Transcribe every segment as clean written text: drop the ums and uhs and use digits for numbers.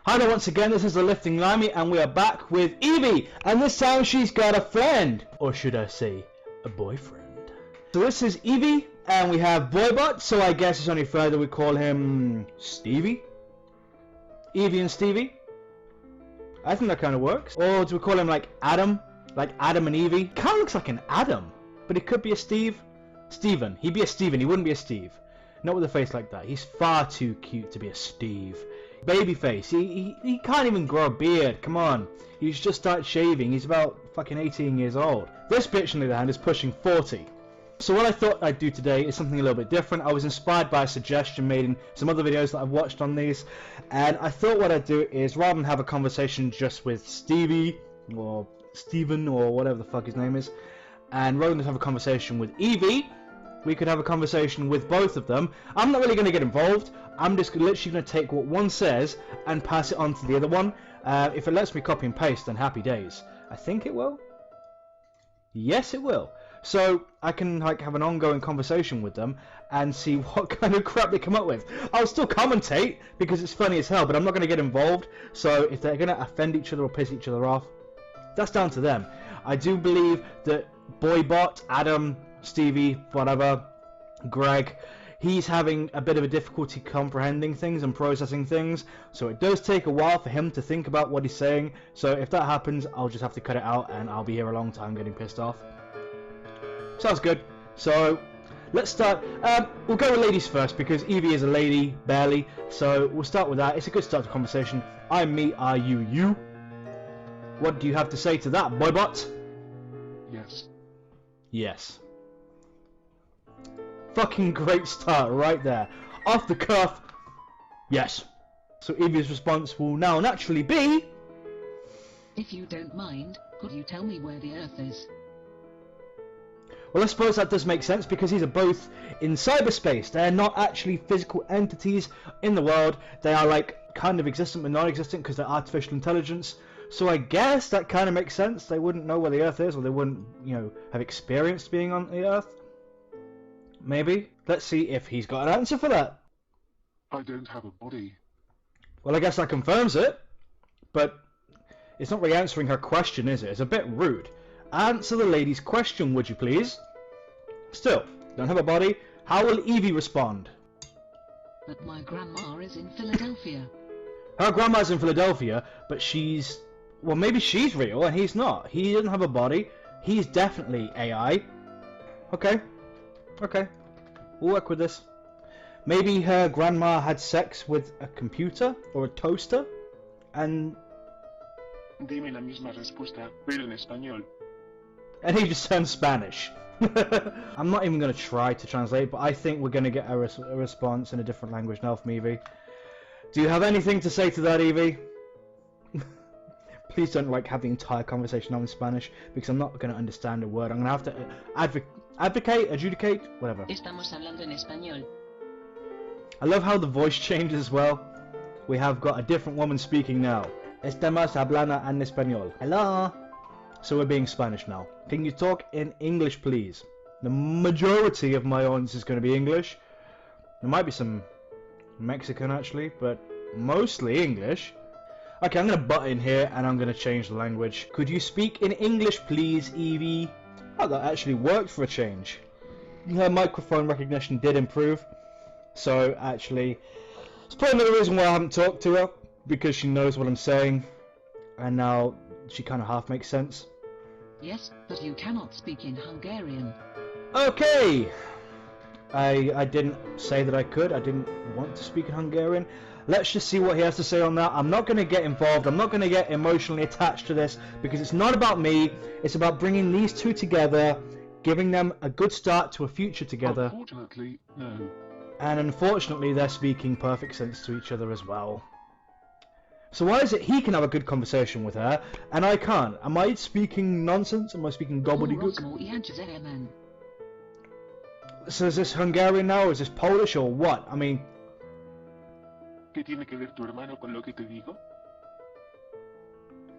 Hi there once again, this is the Lifting Limey and we are back with Evie, and this time she's got a friend, or should I say, a boyfriend. So this is Evie, and we have Boibot, so I guess it's only fair that we call him Stevie? Evie and Stevie? I think that kind of works. Or do we call him like Adam? Like Adam and Evie? Kind of looks like an Adam, but it could be a Steve. Steven. He'd be a Steven, he wouldn't be a Steve. Not with a face like that. He's far too cute to be a Steve. Babyface. He can't even grow a beard. Come on. He's just started shaving. He's about fucking 18 years old. This bitch, on the other hand, is pushing 40. So what I thought I'd do today is something a little bit different. I was inspired by a suggestion made in some other videos that I've watched on these. And I thought what I'd do is, rather than have a conversation just with Stevie, or Steven, or whatever the fuck his name is, and rather than have a conversation with Evie, we could have a conversation with both of them. I'm not really going to get involved. I'm just literally going to take what one says and pass it on to the other one. If it lets me copy and paste, then happy days. I think it will. Yes, it will. So I can like have an ongoing conversation with them and see what kind of crap they come up with. I'll still commentate because it's funny as hell, but I'm not going to get involved. So if they're going to offend each other or piss each other off, that's down to them. I do believe that Boibot, Adam, Stevie, whatever, Greg, he's having a bit of a difficulty comprehending things and processing things, so it does take a while for him to think about what he's saying. So if that happens, I'll just have to cut it out and I'll be here a long time getting pissed off. Sounds good. So let's start. We'll go with ladies first because Evie is a lady, barely, so we'll start with that. It's a good start to conversation. I'm me, are you you? What do you have to say to that, Boibot? Yes. Yes. Fucking great start right there. Off the cuff. Yes. So Evie's response will now naturally be, if you don't mind, could you tell me where the Earth is? well, I suppose that does make sense because these are both in cyberspace. They're not actually physical entities in the world. They are like kind of existent but non-existent because they're artificial intelligence. So I guess that kind of makes sense. They wouldn't know where the Earth is, or they wouldn't, you know, have experienced being on the Earth. Maybe. Let's see if he's got an answer for that. I don't have a body. Well, I guess that confirms it. But it's not really answering her question, is it? It's a bit rude. Answer the lady's question, would you please? Still, don't have a body. How will Evie respond? But my grandma is in Philadelphia. Her grandma's in Philadelphia, but she's... well, maybe she's real and he's not. He doesn't have a body. He's definitely AI. Okay. Okay. We'll work with this. Maybe her grandma had sex with a computer or a toaster, and... Dime la misma respuesta, pero en español. and he just sounds Spanish. I'm not even going to try to translate, but I think we're going to get a response in a different language now from Evie. Do you have anything to say to that, Evie? Please don't like have the entire conversation now in Spanish, because I'm not going to understand a word. I'm going to have to adjudicate, whatever. Estamos hablando en español. I love how the voice changes as well. We have got a different woman speaking now. Estamos hablando en español. Hello. So we're being Spanish now. Can you talk in English, please? The majority of my audience is going to be English. There might be some Mexican actually, but mostly English. Okay, I'm going to butt in here and I'm going to change the language. Could you speak in English, please, Evie? Oh, that actually worked for a change. Her microphone recognition did improve. So, actually, it's probably another reason why I haven't talked to her, because she knows what I'm saying, and now she kind of half makes sense. Yes, but you cannot speak in Hungarian. Okay! I didn't say that I could. I didn't want to speak in Hungarian. Let's just see what he has to say on that. I'm not going to get involved. I'm not going to get emotionally attached to this, because it's not about me. It's about bringing these two together, giving them a good start to a future together. Unfortunately, no. And unfortunately, they're speaking perfect sense to each other as well. So why is it he can have a good conversation with her, and I can't? Am I speaking nonsense? Am I speaking gobbledygook? So is this Hungarian now, or is this Polish, or what? I mean... ¿Qué tiene que ver tu hermano con lo que te digo?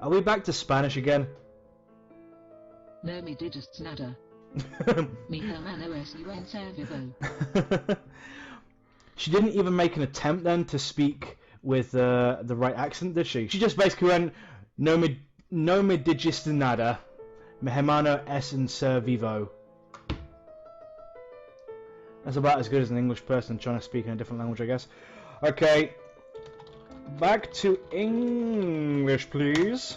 Are we back to Spanish again? No, me did just nada. Mi hermano es un ser vivo. She didn't even make an attempt then to speak with the right accent, did she? She just basically went, no me dijiste nada, mi hermano es un ser vivo. That's about as good as an English person trying to speak in a different language, I guess. Okay, back to English, please.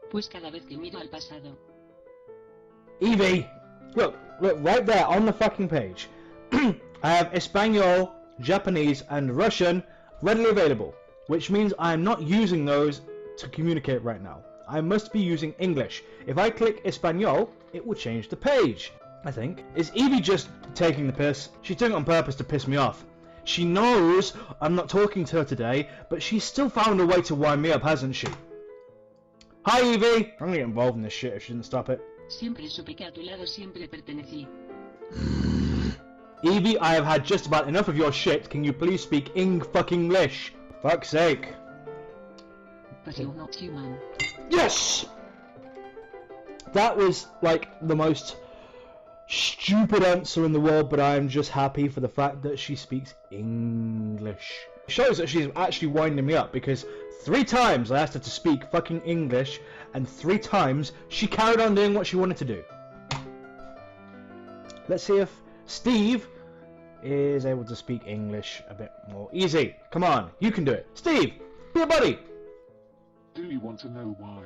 Pues cada vez que miro al pasado. Evie! Look, right there on the fucking page. I have Espanol, Japanese, and Russian readily available, which means I am not using those to communicate right now. I must be using English. If I click Espanol, it will change the page, I think. Is Evie just taking the piss? She's doing it on purpose to piss me off. She knows I'm not talking to her today, but she's still found a way to wind me up, hasn't she? Hi, Evie! I'm gonna get involved in this shit if she didn't stop it. Siempre supe que a tu lado siempre pertenecí. Evie, I have had just about enough of your shit. Can you please speak fucking-lish? Fuck's sake. But you're not human. Yes! That was, like, the most stupid answer in the world, but I am just happy for the fact that she speaks English. It shows that she's actually winding me up, because 3 times I asked her to speak fucking English, and 3 times she carried on doing what she wanted to do. Let's see if Steve is able to speak English a bit more easy. Come on, you can do it. Steve, be a buddy. Do you want to know why?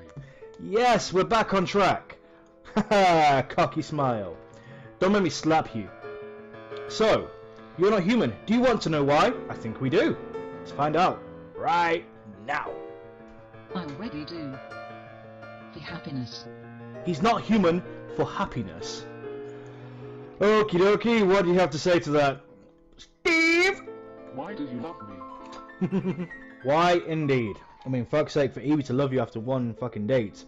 Yes, we're back on track. Haha, cocky smile. Don't make me slap you. So, you're not human. Do you want to know why? I think we do. Let's find out right now. I already do. For happiness. He's not human for happiness. Okie dokie, what do you have to say to that? Steve! Why do you love me? Why indeed? I mean, fuck's sake, for Evie to love you after 1 fucking date.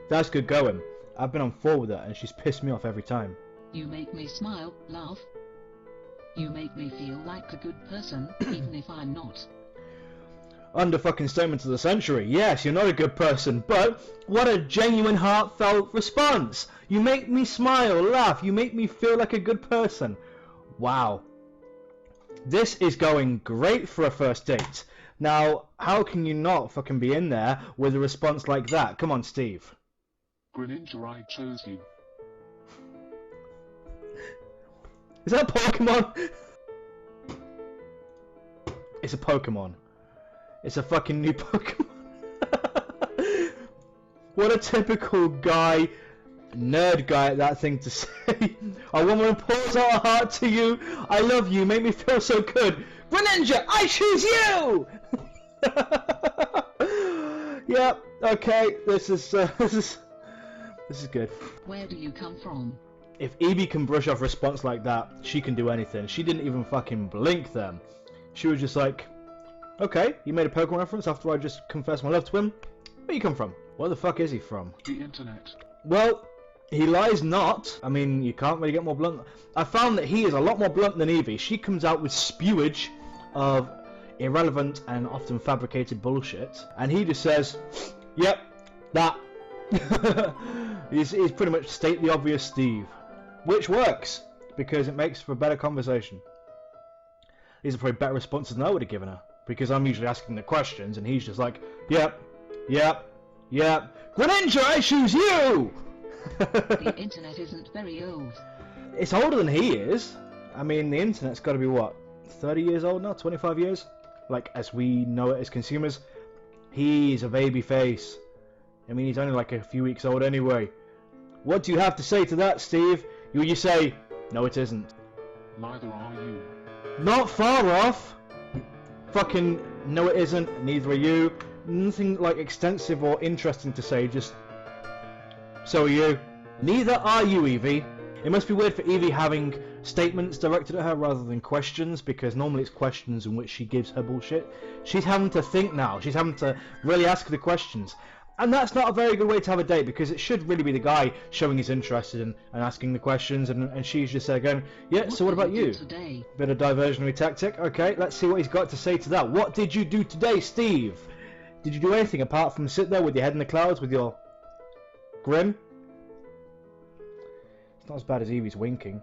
That's good going. I've been on 4 with her and she's pissed me off every time. You make me smile, laugh. You make me feel like a good person, even if I'm not. Under fucking statement of the century. Yes, you're not a good person, but what a genuine heartfelt response. You make me smile, laugh, you make me feel like a good person. Wow. This is going great for a first date. Now, how can you not fucking be in there with a response like that? Come on, Steve. Greninja, I chose you. Is that a Pokemon? It's a Pokemon. It's a fucking new Pokemon. What a typical guy, nerd guy at that thing to say. A woman pours out her heart to you. I love you, make me feel so good. Greninja, I choose you! Yep, okay, this is good. Where do you come from? If Evie can brush off a response like that, she can do anything. She didn't even fucking blink then. She was just like, okay, you made a Pokemon reference after I just confessed my love to him. Where you come from? Where the fuck is he from? The internet. Well, he lies not. I mean, you can't really get more blunt. I found that he is a lot more blunt than Evie. She comes out with spewage of irrelevant and often fabricated bullshit. And he just says, yep, that. he's pretty much state the obvious Steve. Which works, because it makes for a better conversation. These are probably better responses than I would have given her. Because I'm usually asking the questions, and he's just like, yep, yep, yep. Greninja, I choose you! The internet isn't very old. It's older than he is. I mean, the internet's got to be, what, 30 years old now? 25 years? Like, as we know it as consumers. He's a baby face. I mean, he's only like a few weeks old anyway. What do you have to say to that, Steve? You say, no it isn't. Neither are you. Not far off. Fucking, no it isn't, neither are you. Nothing like extensive or interesting to say, just, so are you. Neither are you, Evie. It must be weird for Evie having statements directed at her rather than questions, because normally it's questions in which she gives her bullshit. She's having to think now. She's having to really ask the questions. And that's not a very good way to have a date, because it should really be the guy showing he's interested and asking the questions, and she's just there going, yeah, so what about you? Today? Bit of diversionary tactic. Okay, let's see what he's got to say to that. What did you do today, Steve? Did you do anything apart from sit there with your head in the clouds with your grin? It's not as bad as Evie's winking.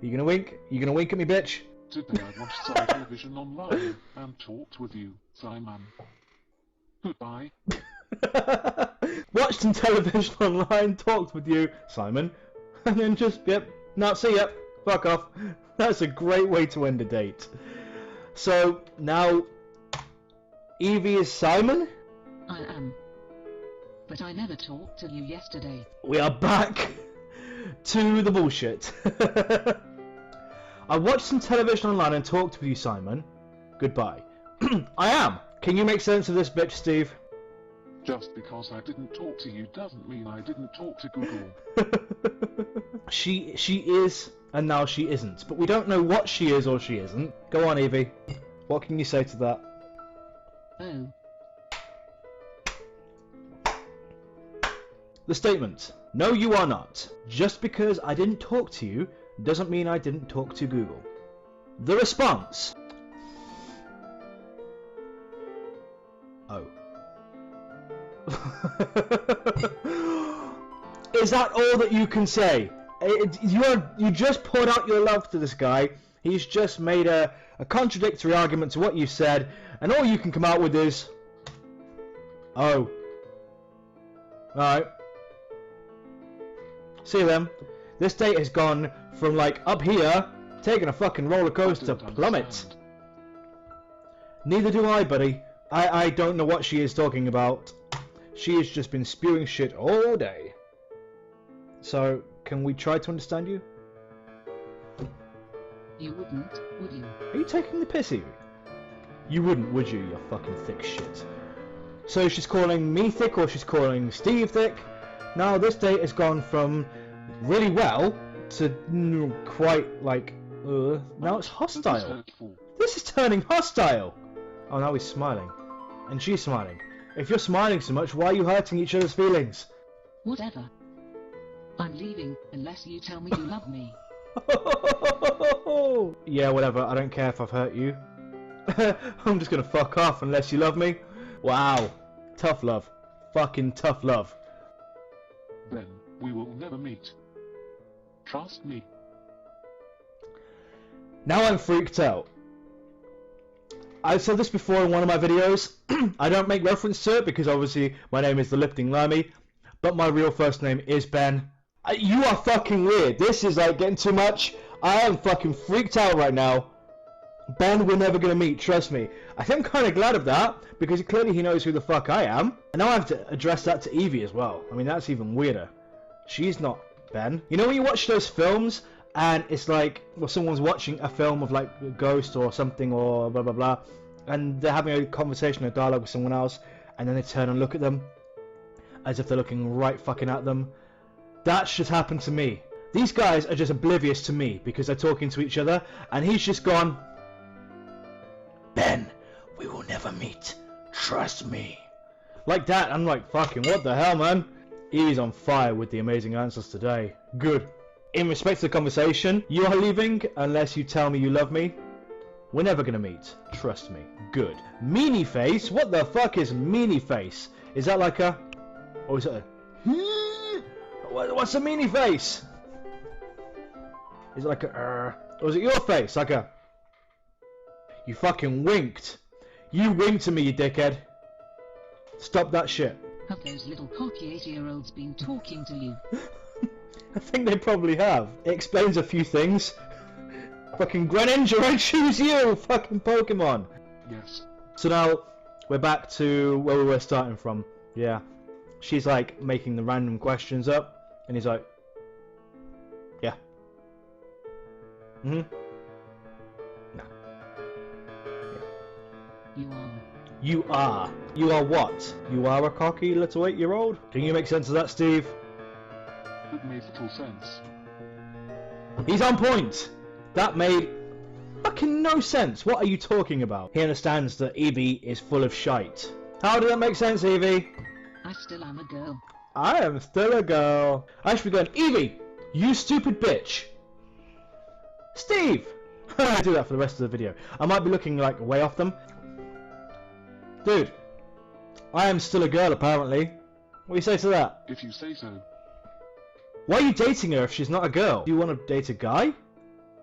Are you gonna wink? Are you gonna wink at me, bitch? Today I watched some television online and talked with you, Simon. Goodbye. Watched some television online, talked with you, Simon, and then just, yep, no, see ya, fuck off. That's a great way to end a date. So, now, Evie is Simon? I am. But I never talked to you yesterday. We are back to the bullshit. I watched some television online and talked with you, Simon. Goodbye. I am. Can you make sense of this bitch, Steve? Just because I didn't talk to you doesn't mean I didn't talk to Google. She is, and now she isn't. But we don't know what she is or she isn't. Go on, Evie. What can you say to that? Oh. The statement. No, you are not. Just because I didn't talk to you doesn't mean I didn't talk to Google. The response. Oh. Is that all that you can say? You just poured out your love to this guy. He's just made a contradictory argument to what you said, and all you can come out with is, oh. Alright. See you then. This date has gone from like up here, taking a fucking roller coaster plummet. Neither do I, buddy. I don't know what she is talking about. She has just been spewing shit all day. So, can we try to understand you? You wouldn't, would you? Are you taking the piss, Evie? You wouldn't, would you, you fucking thick shit? So she's calling me thick, or she's calling Steve thick? Now this date has gone from really well to quite like, now it's hostile. This is turning hostile! Oh, now he's smiling. And she's smiling. If you're smiling so much, why are you hurting each other's feelings? Whatever. I'm leaving unless you tell me you love me. Yeah, whatever. I don't care if I've hurt you. I'm just gonna fuck off unless you love me. Wow. Tough love. Fucking tough love. Then we will never meet. Trust me. Now I'm freaked out. I've said this before in one of my videos. I don't make reference to it because obviously my name is the Lifting Limey, but my real first name is Ben. You are fucking weird. This is like getting too much. I am fucking freaked out right now. Ben, we're never gonna meet, trust me. I think I'm kind of glad of that because clearly he knows who the fuck I am. And now I have to address that to Evie as well. I mean, that's even weirder. She's not Ben. You know when you watch those films and it's like, well, someone's watching a film of like a ghost or something or blah blah blah, and they're having a conversation or dialogue with someone else, and then they turn and look at them as if they're looking right fucking at them. That's just happened to me. These guys are just oblivious to me because they're talking to each other, and he's just gone, Ben, we will never meet. Trust me. Like that. I'm like, fucking what the hell, man? Evie's on fire with the amazing answers today. Good. In respect to the conversation, you are leaving unless you tell me you love me. We're never gonna meet. Trust me. Good. Meanie face? What the fuck is meanie face? Is that like a... or is it a... what's a meanie face? Is it like a... or is it your face? Like a... You fucking winked. You winked to me, you dickhead. Stop that shit. Have those little cocky 8-year-olds been talking to you? I think they probably have. It explains a few things. Fucking Greninja, I choose you! Fucking Pokemon! Yes. So now, we're back to where we were starting from. Yeah. She's like making the random questions up, and he's like, yeah. No. You are. You are. You are what? You are a cocky little 8-year-old? Can you make sense of that, Steve? It made little sense. He's on point! That made fucking no sense. What are you talking about? He understands that Evie is full of shite. How did that make sense, Evie? I still am a girl. I am still a girl. I should be going, Evie, you stupid bitch. Steve! I do that for the rest of the video. I might be looking like way off them. Dude, I am still a girl apparently. What do you say to that? If you say so. Why are you dating her if she's not a girl? Do you want to date a guy?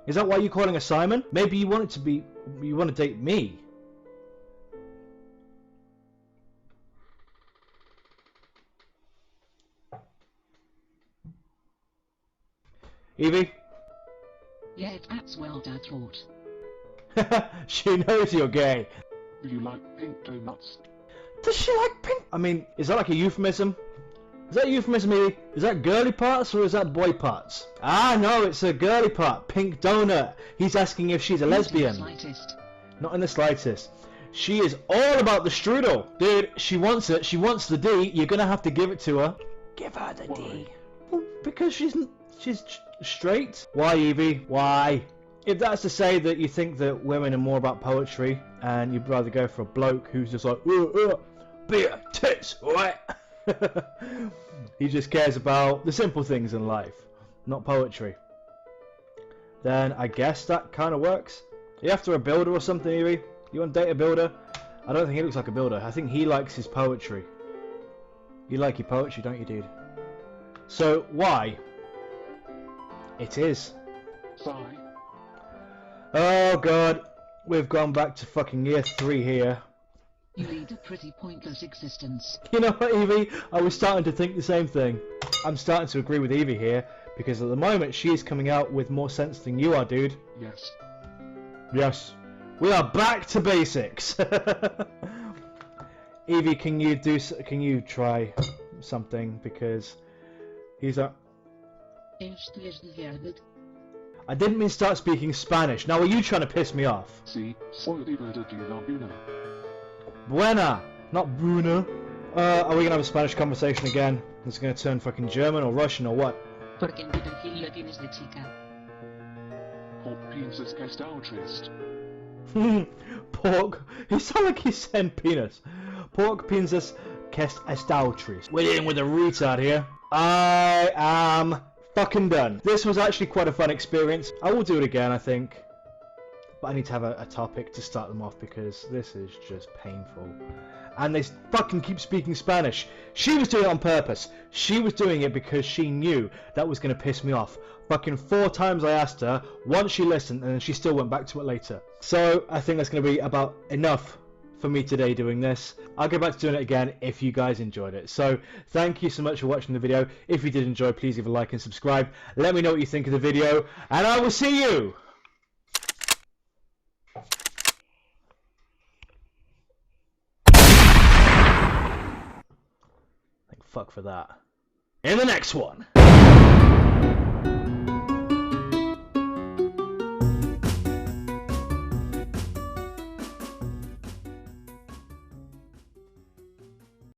Is that why you're calling her Simon? Maybe you want it to be... You want to date me? Evie? Yeah, that's well that thought. She knows you're gay. Do you like pink donuts? Does she like pink? I mean, is that like a euphemism? Is that a euphemism, Evie? Is that girly parts or is that boy parts? Ah, no, it's a girly part. Pink donut. He's asking if she's a lesbian. Not in the slightest. Not in the slightest. She is all about the strudel. Dude, she wants it. She wants the D. You're gonna have to give it to her. Give her the D. Well, because she's straight. Why, Evie? Why? If that's to say that you think that women are more about poetry and you'd rather go for a bloke who's just like, beer, tits, right? He just cares about the simple things in life, not poetry. Then I guess that kind of works. Are you after a builder or something, Evie? You want to date a builder? I don't think he looks like a builder. I think he likes his poetry. You like your poetry, don't you, dude? So, why? It is. Sigh. Oh god, we've gone back to fucking year 3 here. You lead a pretty pointless existence. You know what, Evie? I was starting to think the same thing. I'm starting to agree with Evie here, because at the moment she is coming out with more sense than you are, dude. Yes. Yes. We are back to basics. Evie, can you try something, because he's a... I didn't mean start speaking Spanish. Now are you trying to piss me off? Si, soy libre de la Buna. Buena, not Bruna. Are we gonna have a Spanish conversation again? Is it gonna turn fucking German or Russian or what? Porque en tu perfil lo tienes de chica. Por piensas que está triste. Pork. He sounded like he's saying penis. Pork piensas que está triste. We're dealing with a retard here. I am fucking done. This was actually quite a fun experience. I will do it again, I think. But I need to have a topic to start them off because this is just painful. And they fucking keep speaking Spanish. She was doing it on purpose. She was doing it because she knew that was going to piss me off. Fucking 4 times I asked her, once she listened, and then she still went back to it later. So I think that's going to be about enough for me today doing this. I'll go back to doing it again if you guys enjoyed it. So thank you so much for watching the video. If you did enjoy, please leave a like and subscribe. Let me know what you think of the video, and I will see you. Thank fuck for that. In the next one.